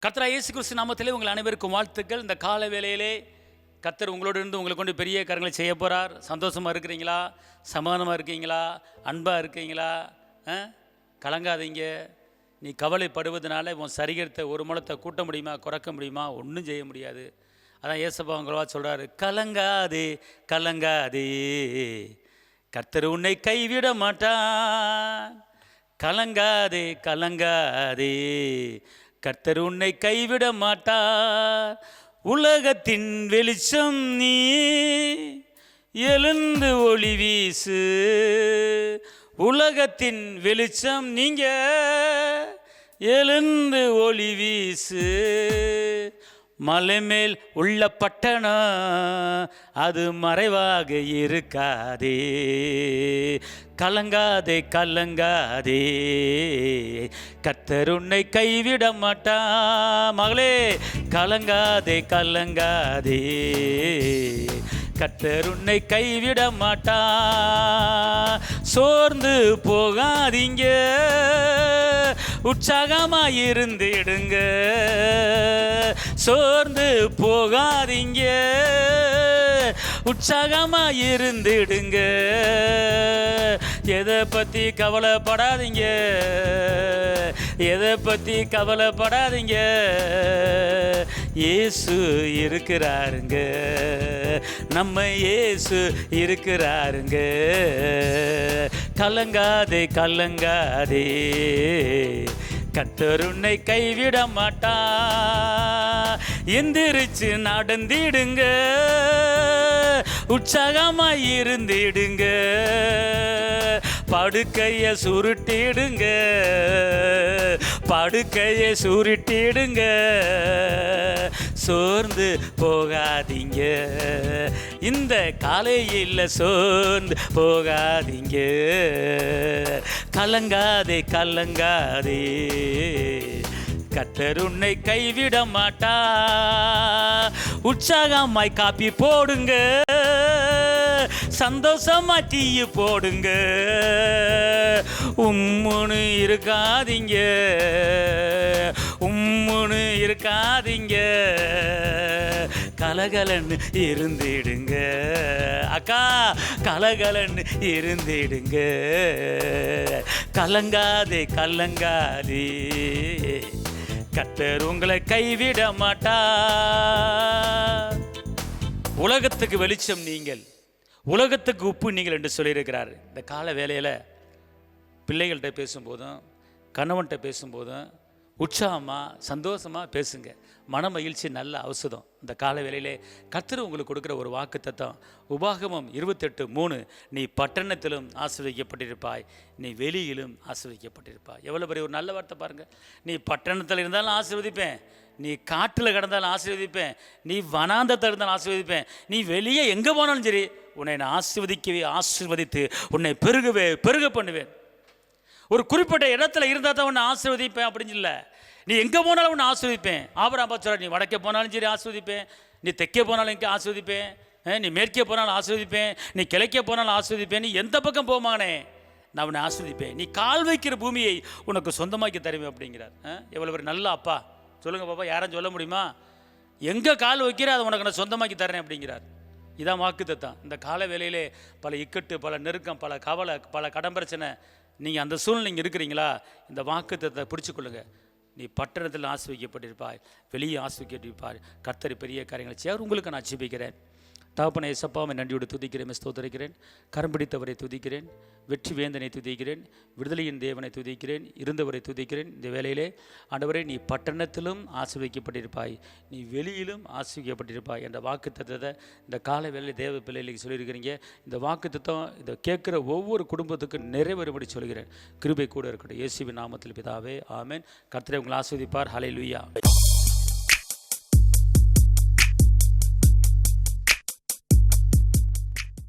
கர்த்தராகிய இயேசு கிறிஸ்து நாமத்திலே உங்கள் அனைவருக்கும் வாழ்த்துக்கள். இந்த கால வேளையிலே கர்த்தர் உங்களோடு இருந்து உங்களை கொண்டு பெரிய காரியங்களை செய்ய போகிறார். சந்தோஷமாக இருக்கிறீங்களா? சமாதானமாக இருக்கீங்களா? அன்பாக இருக்கீங்களா? கலங்காதீங்க. நீ கவலைப்படுவதனால உன் சரீரத்தை ஒரு முழத்தை கூட்ட முடியுமா, குறைக்க முடியுமா? ஒன்றும் செய்ய முடியாது. அதான் ஏசப்பா உங்களவா சொல்கிறாரு, கலங்காதே கலங்காதே, கர்த்தர் உன்னை கைவிட மாட்டான். கலங்காதே கலங்காதே, கர்த்தர் உன்னை கைவிட மாட்டார். உலகத்தின் வெளிச்சம் நீ, எழுந்து ஒளி வீசு. உலகத்தின் வெளிச்சம் நீங்க, எழுந்து ஒளி வீசு. மலை மேல் உள்ள பட்டணம் அது மறைவாக இருக்காதே. கலங்காதே கலங்காதே, கர்த்தர் உன்னை கைவிட மாட்டான். மகளே கலங்காதே கலங்காதே, கர்த்தர் உன்னை கைவிட மாட்டான். சோர்ந்து போகாதீங்க, உற்சாகமாயிருந்திடுங்க. சோர்ந்து போகாதீங்க, உற்சாகமாயிருந்திடுங்க. எதை பற்றி கவலைப்படாதீங்க, எதை பற்றி கவலைப்படாதீங்க. இயேசு இருக்கிறாருங்க, நம்ம இயேசு இருக்கிறாருங்க. கலங்காதே கலங்காதே, கர்த்தர் உன்னை கைவிட மாட்டான். எந்திரிச்சு நடந்திடுங்க, உற்சாகமாய் இருந்திடுங்க. படுக்கைய சுருட்டிடுங்க, படுக்கைய சுருட்டிடுங்க. சோர்ந்து போகாதீங்க, இந்த காலையில் சோர்ந்து போகாதீங்க. கலங்காதே கலங்காதே, கர்த்தர் உன்னை கைவிட மாட்டா. உற்சாகமாய் காப்பி போடுங்க, சந்தோஷமா டீ போடுங்க. உம்முன்னு இருக்காதீங்க, உம்முன்னு இருக்காதீங்க. கலகலன்னு இருந்திடுங்க அக்கா, கலகலன்னு இருந்திடுங்க. கலங்காதே கலங்காதே, கர்த்தர் உங்களை கைவிட மாட்டார். உலகத்துக்கு வெளிச்சம் நீங்கள், உலகத்துக்கு உப்பு நீங்கள் என்று சொல்லியிருக்கிறார். இந்த கால வேளையில் பிள்ளைகள்கிட்ட பேசும்போதும் கணவன்கிட்ட பேசும்போதும் உற்சாகமாக சந்தோஷமாக பேசுங்க. மன மகிழ்ச்சி நல்ல ஔஷதம். இந்த கால வேளையிலே கர்த்தர் உங்களுக்கு கொடுக்குற ஒரு வாக்கு தத்தம். உபாகமம் 28:3, நீ பட்டணத்திலும் ஆசீர்வதிக்கப்பட்டிருப்பாய், நீ வெளியிலும் ஆசீர்வதிக்கப்பட்டிருப்பாய். எவ்வளோ பெரிய ஒரு நல்ல வார்த்தை பாருங்கள். நீ பட்டணத்தில் இருந்தாலும் ஆசீர்வதிப்பேன், நீ காட்டில் கிடந்தாலும் ஆசீர்வதிப்பேன், நீ வனாந்தத்தில் இருந்தாலும் ஆசீர்வதிப்பேன், நீ வெளியே எங்கே போனாலும் சரி உன்னை நான் ஆசீர்வதிக்கவே ஆசீர்வதித்து உன்னை பெருக பண்ணுவேன். ஒரு குறிப்பிட்ட இடத்துல இருந்தால் தான் உன்னை ஆசீர்வதிப்பேன் அப்படின்னு இல்லை, நீ எங்கே போனாலும் உன்னை ஆசீர்வதிப்பேன். ஆபிரகாம் சொல்கிறார், நீ வடக்கே போனாலும் சரி ஆசீர்வதிப்பேன், நீ தெற்கே போனாலும் இங்கே ஆசீர்வதிப்பேன், நீ மேற்கே போனாலும் ஆசீர்வதிப்பேன், நீ கிழக்கே போனாலும் ஆசீர்வதிப்பேன், நீ எந்த பக்கம் போமானே நான் உன்னை ஆசீர்வதிப்பேன், நீ கால் வைக்கிற பூமியை உனக்கு சொந்தமாக்கி தருவேன் அப்படிங்கிறார். எவ்வளோ ஒரு நல்ல அப்பா சொல்லுங்கள் பாப்பா, யாரும் சொல்ல முடியுமா? எங்கே கால் வைக்கிற அதை உனக்கு நான் சொந்தமாக்கி தரேன் அப்படிங்கிறார். இதான் வாக்குத்தத்தம். இந்த கால வேளையிலே பல இக்கட்டு, பல நெருக்கம், பல கவலை, பல கடன் பிரச்சனை, நீங்கள் அந்த சூழ்நிலை இருக்கிறீங்களா? இந்த வாக்குத்தத்தத்தை பிடிச்சிக்கொள்ளுங்க. நீ பட்டணத்தில் ஆசீர்வதிக்கப்பட்டிருப்பாய், வெளியே ஆசீர்வதிக்கப்பட்டிருப்பாய். கர்த்தர் பெரிய காரியங்களை செய்ய உங்களுக்கு நான் ஜெபிக்கிறேன். தகப்பனே இயேசுப்பாவை நன்றியோடு துதிக்கிறேன், ஸ்தோத்திரிக்கிறேன். கரம் பிடித்தவரை துதிக்கிறேன், வெற்றி வேந்தனை துதிக்கிறேன், விடுதலையின் தேவனை துதிக்கிறேன், இருந்தவரை துதிக்கிறேன். இந்த வேளையிலே ஆண்டவரே, நீ பட்டணத்திலும் ஆசீர்வதிக்கப்பட்டிருப்பாய், நீ வெளியிலும் ஆசீர்வதிக்கப்பட்டிருப்பாய் என்ற வாக்கு தத்தத்தை இந்த கால வேளையில் தேவ பிள்ளைகளுக்கு சொல்லியிருக்கிறீங்க. இந்த வாக்கு தத்தம் இதை கேட்குற ஒவ்வொரு குடும்பத்துக்கும் நிறைவேறுபடி சொல்கிறேன். கிருபை கூட இருக்கட்டும். இயேசுவின் நாமத்தில் பிதாவே, ஆமென். கர்த்தர் உங்களை ஆசீர்வதிப்பார். ஹல்லேலூயா.